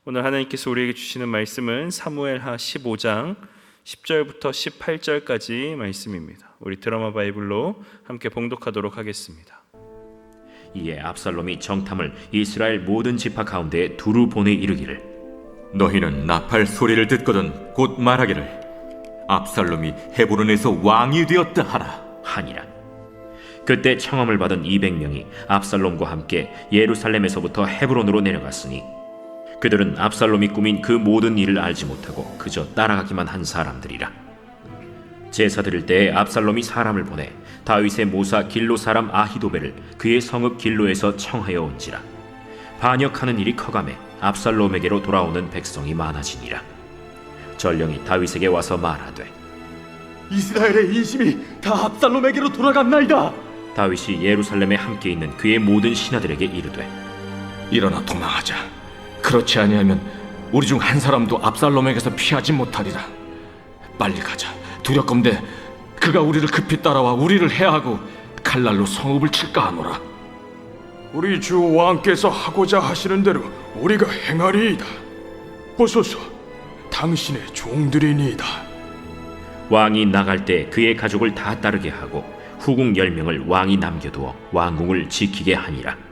오늘 하나님께서 우리에게 주시는 말씀은 사무엘하 15장 10절부터 18절까지 말씀입니다. 우리 드라마 바이블로 함께 봉독하도록 하겠습니다. 이에 압살롬이 정탐을 이스라엘 모든 지파 가운데에 두루 보내 이르기를, 너희는 나팔 소리를 듣거든 곧 말하기를 압살롬이 헤브론에서 왕이 되었다 하라 하니라. 그때 청함을 받은 200명이 압살롬과 함께 예루살렘에서부터 헤브론으로 내려갔으니 그들은 압살롬이 꾸민 그 모든 일을 알지 못하고 그저 따라가기만 한 사람들이라. 제사 드릴 때에 압살롬이 사람을 보내 다윗의 모사 길로 사람 아히도벨을 그의 성읍 길로에서 청하여 온지라. 반역하는 일이 커가매 압살롬에게로 돌아오는 백성이 많아지니라. 전령이 다윗에게 와서 말하되, 이스라엘의 인심이 다 압살롬에게로 돌아갔나이다. 다윗이 예루살렘에 함께 있는 그의 모든 신하들에게 이르되, 일어나 도망하자. 그렇지 아니하면 우리 중 한 사람도 압살롬에게서 피하지 못하리라. 빨리 가자. 두렵건대 그가 우리를 급히 따라와 우리를 해하고 칼날로 성읍을 칠까 하노라. 우리 주 왕께서 하고자 하시는 대로 우리가 행하리이다. 보소서, 당신의 종들이니이다. 왕이 나갈 때 그의 가족을 다 따르게 하고 후궁 10명을 왕이 남겨두어 왕궁을 지키게 하니라.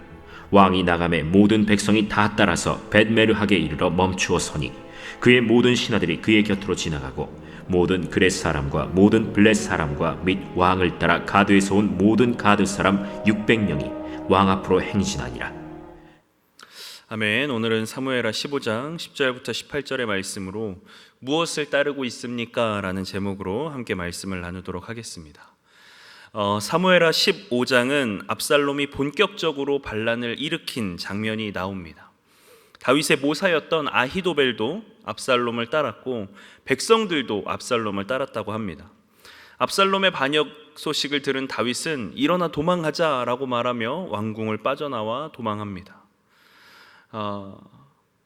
왕이 나감에 모든 백성이 다 따라서 벳메르하게 이르러 멈추어 서니 그의 모든 신하들이 그의 곁으로 지나가고 모든 그렛 사람과 모든 블렛 사람과 및 왕을 따라 가드에서 온 모든 가드 사람 600명이 왕 앞으로 행진하니라. 아멘. 오늘은 사무엘하 15장 10절부터 18절의 말씀으로 무엇을 따르고 있습니까? 라는 제목으로 함께 말씀을 나누도록 하겠습니다. 사무엘하 15장은 압살롬이 본격적으로 반란을 일으킨 장면이 나옵니다. 다윗의 모사였던 아히도벨도 압살롬을 따랐고 백성들도 압살롬을 따랐다고 합니다. 압살롬의 반역 소식을 들은 다윗은 일어나 도망하자라고 말하며 왕궁을 빠져나와 도망합니다.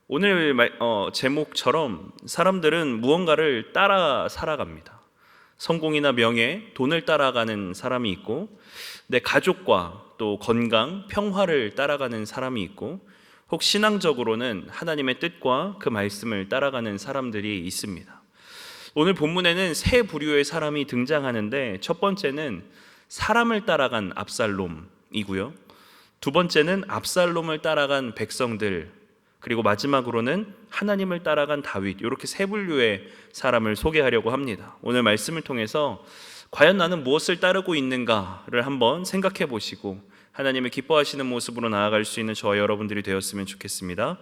오늘 제목처럼 사람들은 무언가를 따라 살아갑니다. 성공이나 명예, 돈을 따라가는 사람이 있고 내 가족과 또 건강, 평화를 따라가는 사람이 있고 혹 신앙적으로는 하나님의 뜻과 그 말씀을 따라가는 사람들이 있습니다. 오늘 본문에는 세 부류의 사람이 등장하는데 첫 번째는 사람을 따라간 압살롬이고요. 두 번째는 압살롬을 따라간 백성들, 그리고 마지막으로는 하나님을 따라간 다윗, 이렇게 세 분류의 사람을 소개하려고 합니다. 오늘 말씀을 통해서 과연 나는 무엇을 따르고 있는가를 한번 생각해 보시고 하나님을 기뻐하시는 모습으로 나아갈 수 있는 저와 여러분들이 되었으면 좋겠습니다.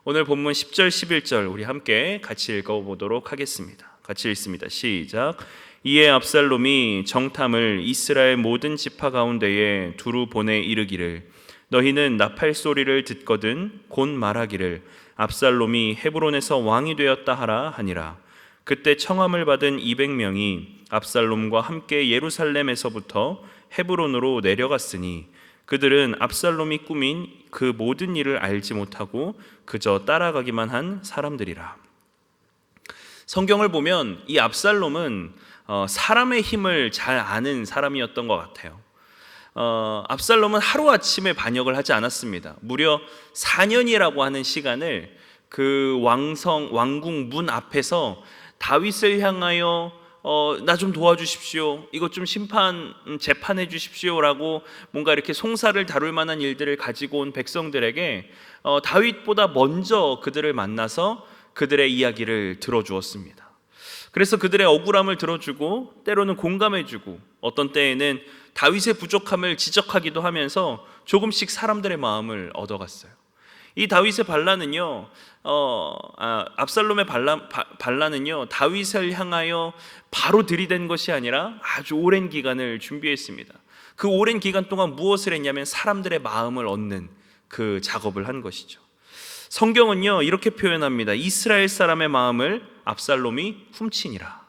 오늘 본문 10절 11절 우리 함께 같이 읽어보도록 하겠습니다. 같이 읽습니다. 시작. 이에 압살롬이 정탐을 이스라엘 모든 지파 가운데에 두루 보내 이르기를, 너희는 나팔 소리를 듣거든 곧 말하기를 압살롬이 헤브론에서 왕이 되었다 하라 하니라. 그때 청함을 받은 200명이 압살롬과 함께 예루살렘에서부터 헤브론으로 내려갔으니 그들은 압살롬이 꾸민 그 모든 일을 알지 못하고 그저 따라가기만 한 사람들이라. 성경을 보면 이 압살롬은 사람의 힘을 잘 아는 사람이었던 것 같아요. 압살롬은 하루아침에 반역을 하지 않았습니다. 무려 4년이라고 하는 시간을 그 왕궁 문 앞에서 다윗을 향하여 나 좀 도와주십시오, 이것 좀 재판해 주십시오라고 뭔가 이렇게 송사를 다룰 만한 일들을 가지고 온 백성들에게 다윗보다 먼저 그들을 만나서 그들의 이야기를 들어주었습니다. 그래서 그들의 억울함을 들어주고 때로는 공감해주고 어떤 때에는 다윗의 부족함을 지적하기도 하면서 조금씩 사람들의 마음을 얻어갔어요. 이 다윗의 반란은요, 압살롬의 반란은요, 다윗을 향하여 바로 들이댄 것이 아니라 아주 오랜 기간을 준비했습니다. 그 오랜 기간 동안 무엇을 했냐면 사람들의 마음을 얻는 그 작업을 한 것이죠. 성경은요 이렇게 표현합니다. 이스라엘 사람의 마음을 압살롬이 훔치니라.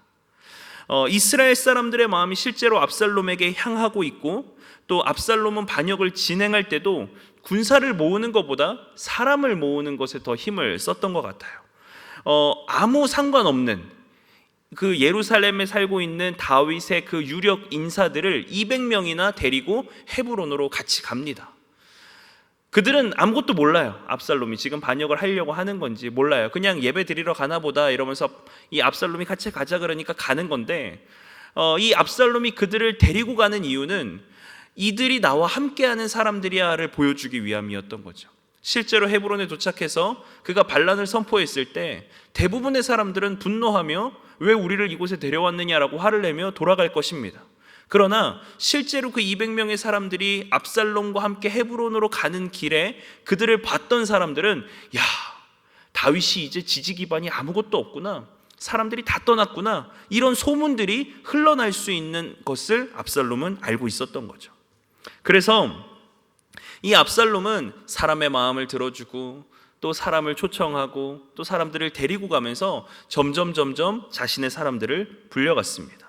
이스라엘 사람들의 마음이 실제로 압살롬에게 향하고 있고 또 압살롬은 반역을 진행할 때도 군사를 모으는 것보다 사람을 모으는 것에 더 힘을 썼던 것 같아요. 아무 상관없는 그 예루살렘에 살고 있는 다윗의 그 유력 인사들을 200명이나 데리고 헤브론으로 같이 갑니다. 그들은 아무것도 몰라요. 압살롬이 지금 반역을 하려고 하는 건지 몰라요. 그냥 예배 드리러 가나 보다 이러면서 이 압살롬이 같이 가자 그러니까 가는 건데, 이 압살롬이 그들을 데리고 가는 이유는 이들이 나와 함께하는 사람들이야를 보여주기 위함이었던 거죠. 실제로 헤브론에 도착해서 그가 반란을 선포했을 때 대부분의 사람들은 분노하며 왜 우리를 이곳에 데려왔느냐라고 화를 내며 돌아갈 것입니다. 그러나 실제로 그 200명의 사람들이 압살롬과 함께 헤브론으로 가는 길에 그들을 봤던 사람들은, 야, 다윗이 이제 지지 기반이 아무것도 없구나, 사람들이 다 떠났구나, 이런 소문들이 흘러날 수 있는 것을 압살롬은 알고 있었던 거죠. 그래서 이 압살롬은 사람의 마음을 들어주고 또 사람을 초청하고 또 사람들을 데리고 가면서 점점 자신의 사람들을 불려갔습니다.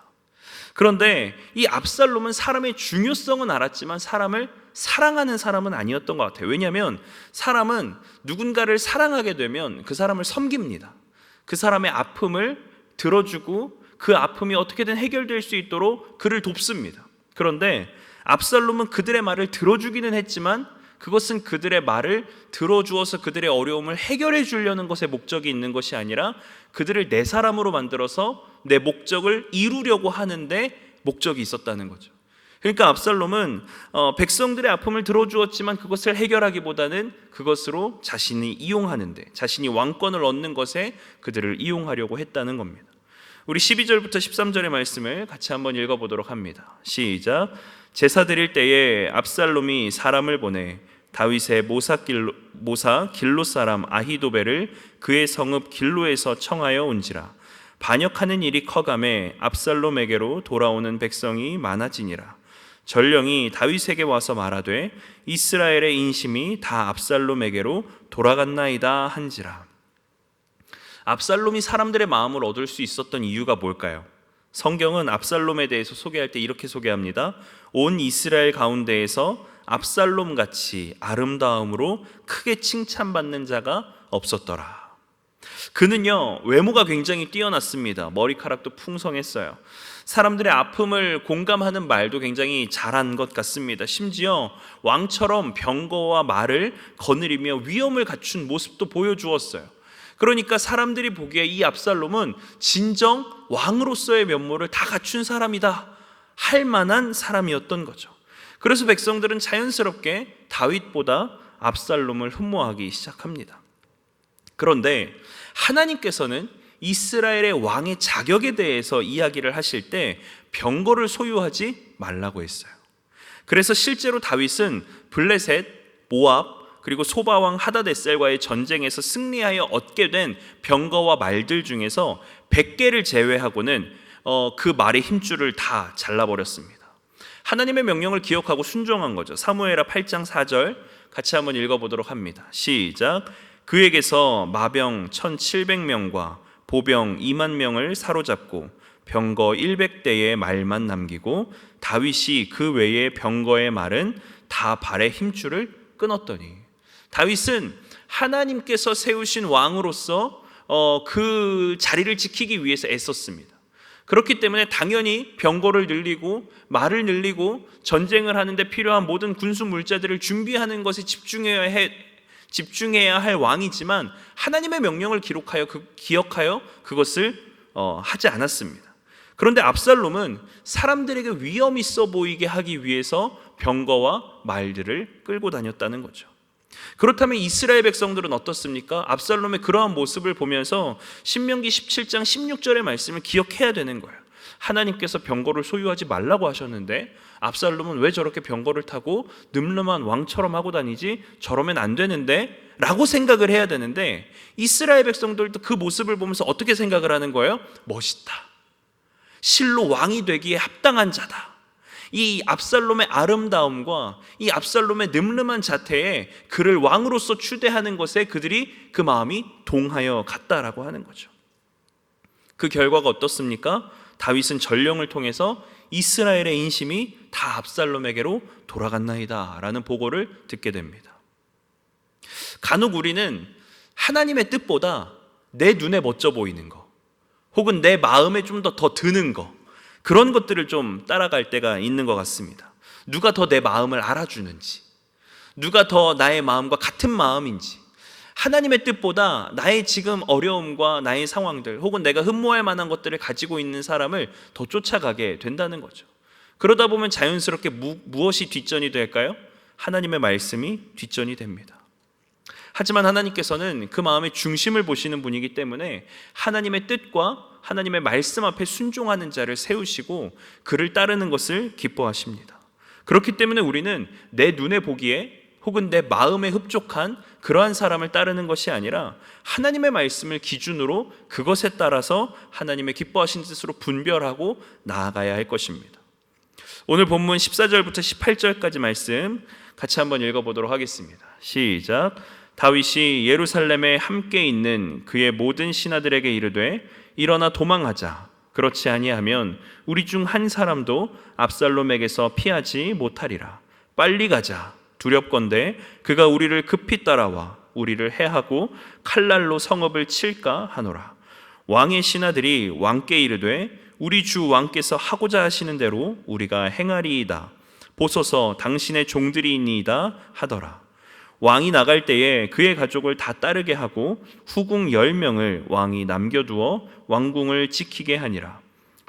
그런데 이 압살롬은 사람의 중요성은 알았지만 사람을 사랑하는 사람은 아니었던 것 같아요. 왜냐하면 사람은 누군가를 사랑하게 되면 그 사람을 섬깁니다. 그 사람의 아픔을 들어주고 그 아픔이 어떻게든 해결될 수 있도록 그를 돕습니다. 그런데 압살롬은 그들의 말을 들어주기는 했지만 그것은 그들의 말을 들어주어서 그들의 어려움을 해결해 주려는 것에 목적이 있는 것이 아니라 그들을 내 사람으로 만들어서 내 목적을 이루려고 하는데 목적이 있었다는 거죠. 그러니까 압살롬은 백성들의 아픔을 들어주었지만 그것을 해결하기보다는 그것으로 자신이 이용하는데, 자신이 왕권을 얻는 것에 그들을 이용하려고 했다는 겁니다. 우리 12절부터 13절의 말씀을 같이 한번 읽어보도록 합니다. 시작. 제사 드릴 때에 압살롬이 사람을 보내 다윗의 모사 길로 사람 아히도벨을 그의 성읍 길로에서 청하여 온지라. 반역하는 일이 커가매 압살롬에게로 돌아오는 백성이 많아지니라. 전령이 다윗에게 와서 말하되 이스라엘의 인심이 다 압살롬에게로 돌아갔나이다 한지라. 압살롬이 사람들의 마음을 얻을 수 있었던 이유가 뭘까요? 성경은 압살롬에 대해서 소개할 때 이렇게 소개합니다. 온 이스라엘 가운데에서 압살롬 같이 아름다움으로 크게 칭찬받는 자가 없었더라. 그는요, 외모가 굉장히 뛰어났습니다. 머리카락도 풍성했어요. 사람들의 아픔을 공감하는 말도 굉장히 잘한 것 같습니다. 심지어 왕처럼 병거와 말을 거느리며 위엄을 갖춘 모습도 보여주었어요. 그러니까 사람들이 보기에 이 압살롬은 진정 왕으로서의 면모를 다 갖춘 사람이다 할 만한 사람이었던 거죠. 그래서 백성들은 자연스럽게 다윗보다 압살롬을 흠모하기 시작합니다. 그런데 하나님께서는 이스라엘의 왕의 자격에 대해서 이야기를 하실 때 병거를 소유하지 말라고 했어요. 그래서 실제로 다윗은 블레셋, 모압, 그리고 소바왕 하다데셀과의 전쟁에서 승리하여 얻게 된 병거와 말들 중에서 100개를 제외하고는 그 말의 힘줄을 다 잘라버렸습니다. 하나님의 명령을 기억하고 순종한 거죠. 사무엘하 8장 4절 같이 한번 읽어보도록 합니다. 시작. 그에게서 마병 1700명과 보병 2만 명을 사로잡고 병거 100대의 말만 남기고 다윗이 그 외의 병거의 말은 다 발의 힘줄을 끊었더니, 다윗은 하나님께서 세우신 왕으로서 그 자리를 지키기 위해서 애썼습니다. 그렇기 때문에 당연히 병거를 늘리고 말을 늘리고 전쟁을 하는데 필요한 모든 군수 물자들을 준비하는 것에 집중해야 할 왕이지만 하나님의 명령을 기억하여 그것을 하지 않았습니다. 그런데 압살롬은 사람들에게 위험 있어 보이게 하기 위해서 병거와 말들을 끌고 다녔다는 거죠. 그렇다면 이스라엘 백성들은 어떻습니까? 압살롬의 그러한 모습을 보면서 신명기 17장 16절의 말씀을 기억해야 되는 거예요. 하나님께서 병거를 소유하지 말라고 하셨는데 압살롬은 왜 저렇게 병거를 타고 늠름한 왕처럼 하고 다니지? 저러면 안 되는데? 라고 생각을 해야 되는데 이스라엘 백성들도 그 모습을 보면서 어떻게 생각을 하는 거예요? 멋있다. 실로 왕이 되기에 합당한 자다. 이 압살롬의 아름다움과 이 압살롬의 늠름한 자태에 그를 왕으로서 추대하는 것에 그들이 그 마음이 동하여 갔다라고 하는 거죠. 그 결과가 어떻습니까? 다윗은 전령을 통해서 이스라엘의 인심이 다 압살롬에게로 돌아갔나이다 라는 보고를 듣게 됩니다. 간혹 우리는 하나님의 뜻보다 내 눈에 멋져 보이는 거 혹은 내 마음에 좀 더 드는 거, 그런 것들을 좀 따라갈 때가 있는 것 같습니다. 누가 더 내 마음을 알아주는지, 누가 더 나의 마음과 같은 마음인지, 하나님의 뜻보다 나의 지금 어려움과 나의 상황들 혹은 내가 흠모할 만한 것들을 가지고 있는 사람을 더 쫓아가게 된다는 거죠. 그러다 보면 자연스럽게 무엇이 뒷전이 될까요? 하나님의 말씀이 뒷전이 됩니다. 하지만 하나님께서는 그 마음의 중심을 보시는 분이기 때문에 하나님의 뜻과 하나님의 말씀 앞에 순종하는 자를 세우시고 그를 따르는 것을 기뻐하십니다. 그렇기 때문에 우리는 내 눈에 보기에 혹은 내 마음에 흡족한 그러한 사람을 따르는 것이 아니라 하나님의 말씀을 기준으로 그것에 따라서 하나님의 기뻐하신 뜻으로 분별하고 나아가야 할 것입니다. 오늘 본문 14절부터 18절까지 말씀 같이 한번 읽어보도록 하겠습니다. 시작. 다윗이 예루살렘에 함께 있는 그의 모든 신하들에게 이르되 일어나 도망하자. 그렇지 아니하면 우리 중 한 사람도 압살롬에게서 피하지 못하리라. 빨리 가자. 두렵건대 그가 우리를 급히 따라와 우리를 해하고 칼날로 성읍을 칠까 하노라. 왕의 신하들이 왕께 이르되 우리 주 왕께서 하고자 하시는 대로 우리가 행하리이다. 보소서 당신의 종들이 있니이다 하더라. 왕이 나갈 때에 그의 가족을 다 따르게 하고 후궁 10명을 왕이 남겨두어 왕궁을 지키게 하니라.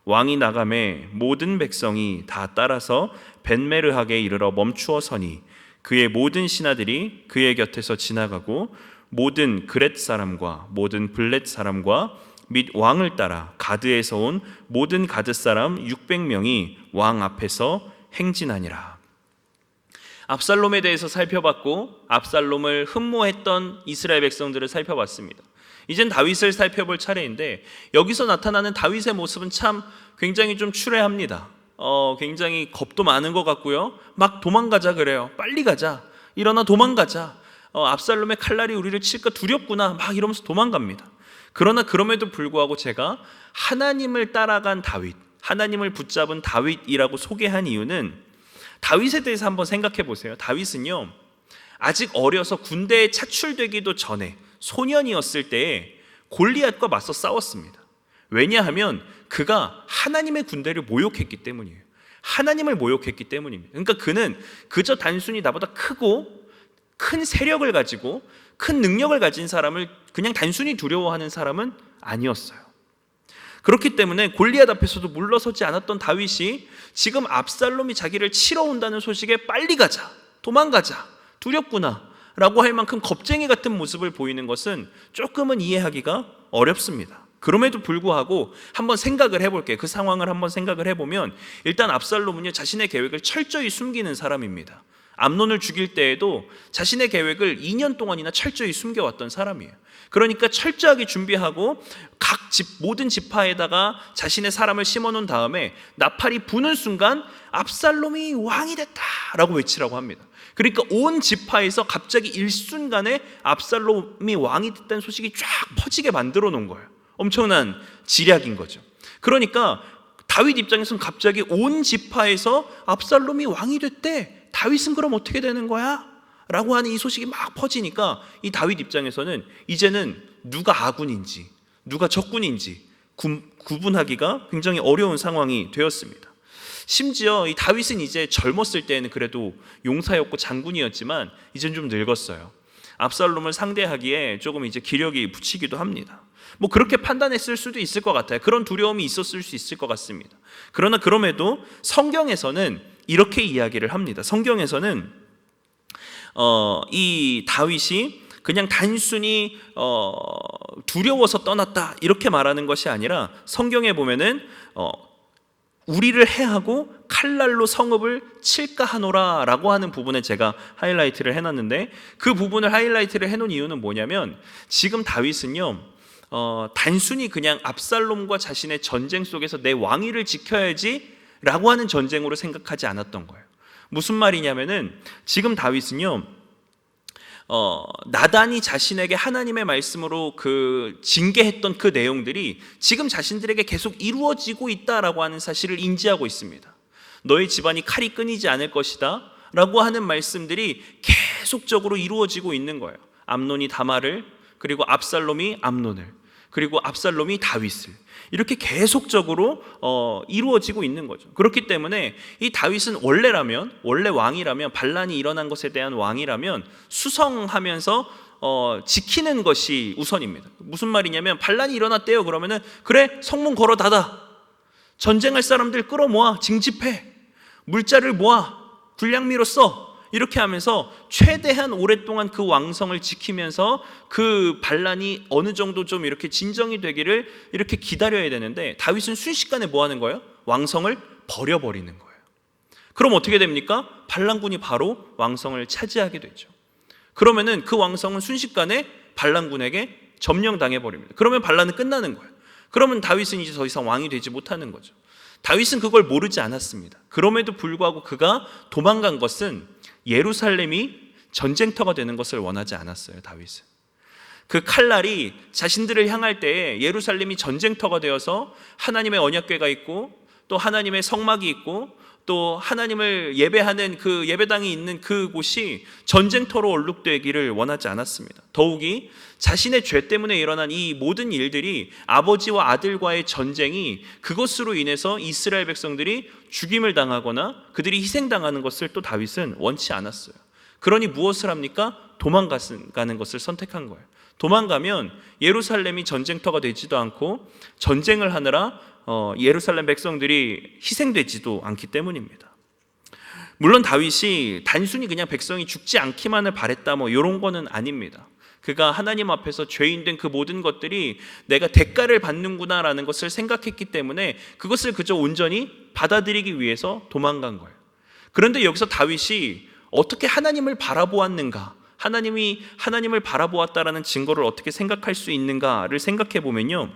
왕이 나가매 모든 백성이 다 따라서 벤메르하게 이르러 멈추어 서니 그의 모든 신하들이 그의 곁에서 지나가고 모든 그렛 사람과 모든 블렛 사람과 및 왕을 따라 가드에서 온 모든 가드 사람 600명이 왕 앞에서 행진하니라. 압살롬에 대해서 살펴봤고 압살롬을 흠모했던 이스라엘 백성들을 살펴봤습니다. 이젠 다윗을 살펴볼 차례인데 여기서 나타나는 다윗의 모습은 참 굉장히 좀 추레합니다. 굉장히 겁도 많은 것 같고요. 막 도망가자 그래요. 빨리 가자. 일어나 도망가자. 압살롬의 칼날이 우리를 칠까 두렵구나. 막 이러면서 도망갑니다. 그러나 그럼에도 불구하고 제가 하나님을 따라간 다윗, 하나님을 붙잡은 다윗이라고 소개한 이유는 다윗에 대해서 한번 생각해 보세요. 다윗은요, 아직 어려서 군대에 차출되기도 전에 소년이었을 때에 골리앗과 맞서 싸웠습니다. 왜냐하면 그가 하나님의 군대를 모욕했기 때문이에요. 하나님을 모욕했기 때문입니다. 그러니까 그는 그저 단순히 나보다 크고 큰 세력을 가지고 큰 능력을 가진 사람을 그냥 단순히 두려워하는 사람은 아니었어요. 그렇기 때문에 골리앗 앞에서도 물러서지 않았던 다윗이 지금 압살롬이 자기를 치러 온다는 소식에 빨리 가자, 도망가자, 두렵구나 라고 할 만큼 겁쟁이 같은 모습을 보이는 것은 조금은 이해하기가 어렵습니다. 그럼에도 불구하고 한번 생각을 해볼게요. 그 상황을 한번 생각을 해보면 일단 압살롬은요, 자신의 계획을 철저히 숨기는 사람입니다. 암논을 죽일 때에도 자신의 계획을 2년 동안이나 철저히 숨겨왔던 사람이에요. 그러니까 철저하게 준비하고 각 모든 지파에다가 자신의 사람을 심어놓은 다음에 나팔이 부는 순간 압살롬이 왕이 됐다라고 외치라고 합니다. 그러니까 온 지파에서 갑자기 일순간에 압살롬이 왕이 됐다는 소식이 쫙 퍼지게 만들어 놓은 거예요. 엄청난 지략인 거죠. 그러니까 다윗 입장에서는 갑자기 온 지파에서 압살롬이 왕이 됐대. 다윗은 그럼 어떻게 되는 거야? 라고 하는 이 소식이 막 퍼지니까 이 다윗 입장에서는 이제는 누가 아군인지 누가 적군인지 구분하기가 굉장히 어려운 상황이 되었습니다. 심지어 이 다윗은 이제 젊었을 때는 그래도 용사였고 장군이었지만 이제는 좀 늙었어요. 압살롬을 상대하기에 조금 이제 기력이 붙이기도 합니다. 뭐 그렇게 판단했을 수도 있을 것 같아요. 그런 두려움이 있었을 수 있을 것 같습니다. 그러나 그럼에도 성경에서는 이렇게 이야기를 합니다. 성경에서는 이 다윗이 그냥 단순히 두려워서 떠났다 이렇게 말하는 것이 아니라 성경에 보면은 우리를 해하고 칼날로 성읍을 칠까 하노라 라고 하는 부분에 제가 하이라이트를 해놨는데, 그 부분을 하이라이트를 해놓은 이유는 뭐냐면 지금 다윗은요 단순히 그냥 압살롬과 자신의 전쟁 속에서 내 왕위를 지켜야지 라고 하는 전쟁으로 생각하지 않았던 거예요. 무슨 말이냐면은 지금 다윗은요 나단이 자신에게 하나님의 말씀으로 징계했던 그 내용들이 지금 자신들에게 계속 이루어지고 있다라고 하는 사실을 인지하고 있습니다. 너의 집안이 칼이 끊이지 않을 것이다 라고 하는 말씀들이 계속적으로 이루어지고 있는 거예요. 암논이 다말을, 그리고 압살롬이 암논을. 그리고 압살롬이 다윗을, 이렇게 계속적으로 이루어지고 있는 거죠. 그렇기 때문에 이 다윗은 원래 왕이라면, 반란이 일어난 것에 대한 왕이라면 수성하면서 지키는 것이 우선입니다. 무슨 말이냐면, 반란이 일어났대요. 그러면은 그래, 성문 걸어 닫아, 전쟁할 사람들 끌어모아, 징집해, 물자를 모아, 군량미로 써, 이렇게 하면서 최대한 오랫동안 그 왕성을 지키면서 그 반란이 어느 정도 좀 이렇게 진정이 되기를 이렇게 기다려야 되는데, 다윗은 순식간에 뭐 하는 거예요? 왕성을 버려버리는 거예요. 그럼 어떻게 됩니까? 반란군이 바로 왕성을 차지하게 되죠. 그러면은 그 왕성은 순식간에 반란군에게 점령당해 버립니다. 그러면 반란은 끝나는 거예요. 그러면 다윗은 이제 더 이상 왕이 되지 못하는 거죠. 다윗은 그걸 모르지 않았습니다. 그럼에도 불구하고 그가 도망간 것은 예루살렘이 전쟁터가 되는 것을 원하지 않았어요. 다윗은 그 칼날이 자신들을 향할 때에 예루살렘이 전쟁터가 되어서 하나님의 언약궤가 있고, 또 하나님의 성막이 있고, 또 하나님을 예배하는 그 예배당이 있는 그곳이 전쟁터로 얼룩되기를 원하지 않았습니다. 더욱이 자신의 죄 때문에 일어난 이 모든 일들이, 아버지와 아들과의 전쟁이, 그것으로 인해서 이스라엘 백성들이 죽임을 당하거나 그들이 희생당하는 것을 또 다윗은 원치 않았어요. 그러니 무엇을 합니까? 도망가는 것을 선택한 거예요. 도망가면 예루살렘이 전쟁터가 되지도 않고 전쟁을 하느라 예루살렘 백성들이 희생되지도 않기 때문입니다. 물론 다윗이 단순히 그냥 백성이 죽지 않기만을 바랬다 이런 거는 아닙니다. 그가 하나님 앞에서 죄인된 그 모든 것들이 내가 대가를 받는구나라는 것을 생각했기 때문에 그것을 그저 온전히 받아들이기 위해서 도망간 거예요. 그런데 여기서 다윗이 어떻게 하나님을 바라보았는가, 하나님을 바라보았다라는 증거를 어떻게 생각할 수 있는가를 생각해 보면요,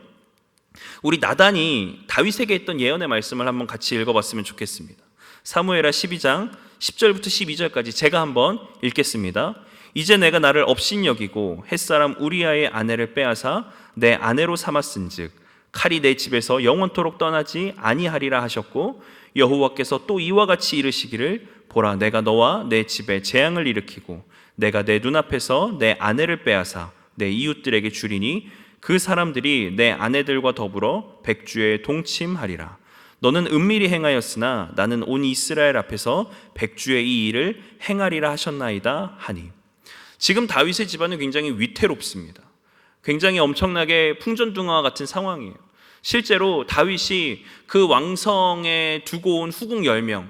우리 나단이 다윗에게 했던 예언의 말씀을 한번 같이 읽어봤으면 좋겠습니다. 사무엘하 12장 10절부터 12절까지 제가 한번 읽겠습니다. 이제 내가 나를 업신여기고 햇사람 우리아의 아내를 빼앗아 내 아내로 삼았은즉 칼이 내 집에서 영원토록 떠나지 아니하리라 하셨고, 여호와께서 또 이와 같이 이르시기를, 보라, 내가 너와 내 집에 재앙을 일으키고 내가 내 눈앞에서 내 아내를 빼앗아 내 이웃들에게 주리니 그 사람들이 내 아내들과 더불어 백주에 동침하리라. 너는 은밀히 행하였으나 나는 온 이스라엘 앞에서 백주의 이 일을 행하리라 하셨나이다 하니. 지금 다윗의 집안은 굉장히 위태롭습니다. 굉장히 엄청나게 풍전등화와 같은 상황이에요. 실제로 다윗이 그 왕성에 두고 온 후궁 10명,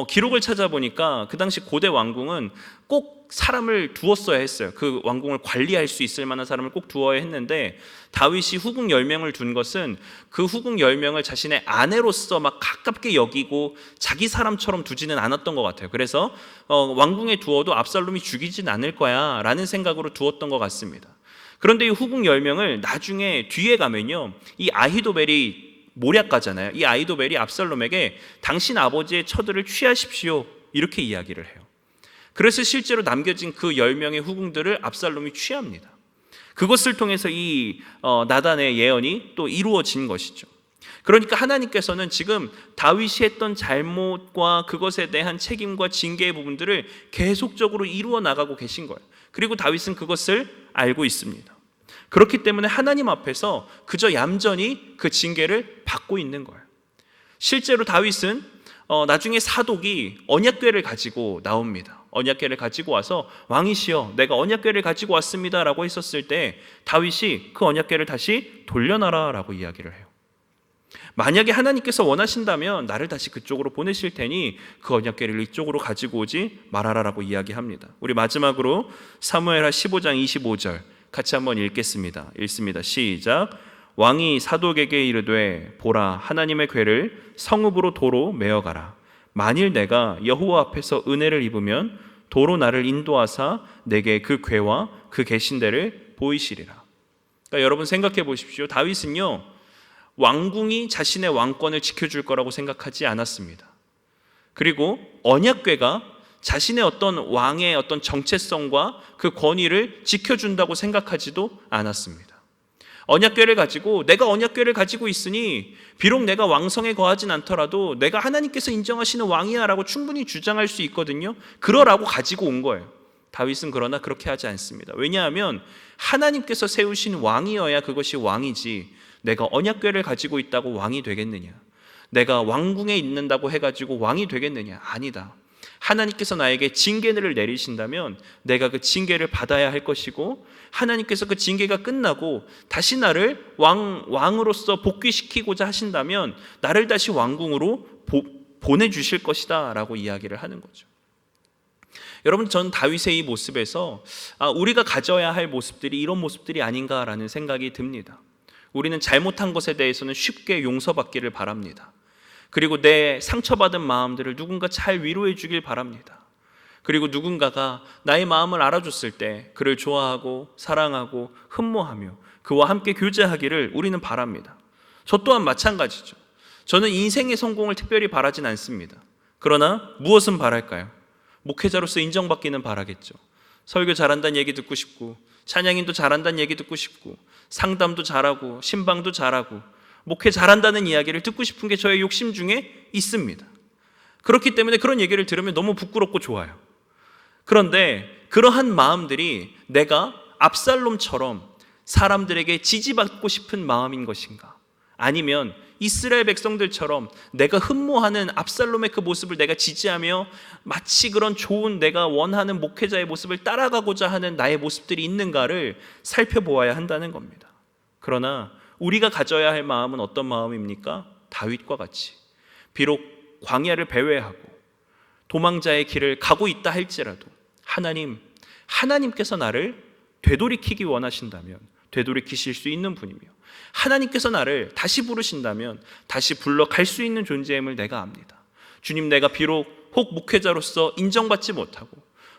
기록을 찾아보니까 그 당시 고대 왕궁은 꼭 사람을 두었어야 했어요. 그 왕궁을 관리할 수 있을 만한 사람을 꼭 두어야 했는데, 다윗이 후궁 10명을 둔 것은 그 후궁 10명을 자신의 아내로서 막 가깝게 여기고 자기 사람처럼 두지는 않았던 것 같아요. 그래서 왕궁에 두어도 압살롬이 죽이진 않을 거야 라는 생각으로 두었던 것 같습니다. 그런데 이 후궁 10명을 나중에 뒤에 가면요, 이 아히도벨이 모략가잖아요. 이 아히도벨이 압살롬에게 당신 아버지의 처들을 취하십시오 이렇게 이야기를 해요. 그래서 실제로 남겨진 그 10명의 후궁들을 압살롬이 취합니다. 그것을 통해서 이 나단의 예언이 또 이루어진 것이죠. 그러니까 하나님께서는 지금 다윗이 했던 잘못과 그것에 대한 책임과 징계의 부분들을 계속적으로 이루어 나가고 계신 거예요. 그리고 다윗은 그것을 알고 있습니다. 그렇기 때문에 하나님 앞에서 그저 얌전히 그 징계를 받고 있는 거예요. 실제로 다윗은 나중에 사독이 언약궤를 가지고 나옵니다. 언약궤를 가지고 와서, 왕이시여 내가 언약궤를 가지고 왔습니다 라고 했었을 때 다윗이 그 언약궤를 다시 돌려놔라 라고 이야기를 해요. 만약에 하나님께서 원하신다면 나를 다시 그쪽으로 보내실 테니 그 언약궤를 이쪽으로 가지고 오지 말아라 라고 이야기합니다. 우리 마지막으로 사무엘하 15장 25절 같이 한번 읽겠습니다. 읽습니다. 시작. 왕이 사독에게 이르되, 보라, 하나님의 궤를 성읍으로 도로 메어가라. 만일 내가 여호와 앞에서 은혜를 입으면 도로 나를 인도하사 내게 그 궤와 그 계신 데를 보이시리라. 그러니까 여러분 생각해 보십시오. 다윗은요, 왕궁이 자신의 왕권을 지켜줄 거라고 생각하지 않았습니다. 그리고 언약궤가 자신의 어떤 왕의 어떤 정체성과 그 권위를 지켜준다고 생각하지도 않았습니다. 언약궤를 가지고, 내가 언약궤를 가지고 있으니 비록 내가 왕성에 거하진 않더라도 내가 하나님께서 인정하시는 왕이야 라고 충분히 주장할 수 있거든요. 그러라고 가지고 온 거예요. 다윗은 그러나 그렇게 하지 않습니다. 왜냐하면 하나님께서 세우신 왕이어야 그것이 왕이지, 내가 언약궤를 가지고 있다고 왕이 되겠느냐, 내가 왕궁에 있는다고 해가지고 왕이 되겠느냐? 아니다. 하나님께서 나에게 징계를 내리신다면 내가 그 징계를 받아야 할 것이고, 하나님께서 그 징계가 끝나고 다시 나를 왕으로서 복귀시키고자 하신다면 나를 다시 왕궁으로 보내주실 것이다 라고 이야기를 하는 거죠. 여러분, 전 다윗의 이 모습에서 우리가 가져야 할 모습들이 이런 모습들이 아닌가라는 생각이 듭니다. 우리는 잘못한 것에 대해서는 쉽게 용서받기를 바랍니다. 그리고 내 상처받은 마음들을 누군가 잘 위로해 주길 바랍니다. 그리고 누군가가 나의 마음을 알아줬을 때 그를 좋아하고 사랑하고 흠모하며 그와 함께 교제하기를 우리는 바랍니다. 저 또한 마찬가지죠. 저는 인생의 성공을 특별히 바라진 않습니다. 그러나 무엇은 바랄까요? 목회자로서 인정받기는 바라겠죠. 설교 잘한다는 얘기 듣고 싶고, 찬양인도 잘한다는 얘기 듣고 싶고, 상담도 잘하고 신방도 잘하고 목회 잘한다는 이야기를 듣고 싶은 게 저의 욕심 중에 있습니다. 그렇기 때문에 그런 얘기를 들으면 너무 부끄럽고 좋아요. 그런데 그러한 마음들이 내가 압살롬처럼 사람들에게 지지받고 싶은 마음인 것인가? 아니면 이스라엘 백성들처럼 내가 흠모하는 압살롬의 그 모습을 내가 지지하며 마치 그런 좋은 내가 원하는 목회자의 모습을 따라가고자 하는 나의 모습들이 있는가를 살펴보아야 한다는 겁니다. 그러나 우리가 가져야 할 마음은 어떤 마음입니까? 다윗과 같이 비록 광야를 배회하고 도망자의 길을 가고 있다 할지라도 하나님께서 나를 되돌이키기 원하신다면 되돌이키실 수 있는 분이며, 하나님께서 나를 다시 부르신다면 다시 불러갈 수 있는 존재임을 내가 압니다. 주님, 내가 비록 혹 목회자로서 인정받지 못하고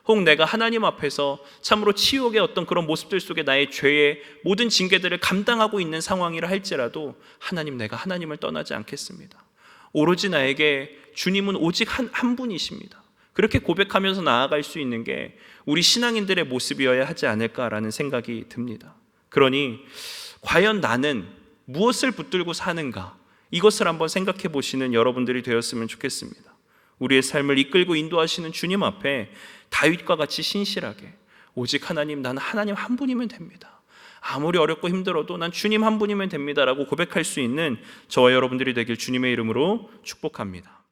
혹 내가 하나님 앞에서 참으로 치욕의 어떤 그런 모습들 속에 나의 죄의 모든 징계들을 감당하고 있는 상황이라 할지라도 하나님, 내가 하나님을 떠나지 않겠습니다. 오로지 나에게 주님은 오직 한 분이십니다. 그렇게 고백하면서 나아갈 수 있는 게 우리 신앙인들의 모습이어야 하지 않을까라는 생각이 듭니다. 그러니 과연 나는 무엇을 붙들고 사는가, 이것을 한번 생각해 보시는 여러분들이 되었으면 좋겠습니다. 우리의 삶을 이끌고 인도하시는 주님 앞에 다윗과 같이 신실하게 오직 하나님, 나는 하나님 한 분이면 됩니다, 아무리 어렵고 힘들어도 난 주님 한 분이면 됩니다 라고 고백할 수 있는 저와 여러분들이 되길 주님의 이름으로 축복합니다.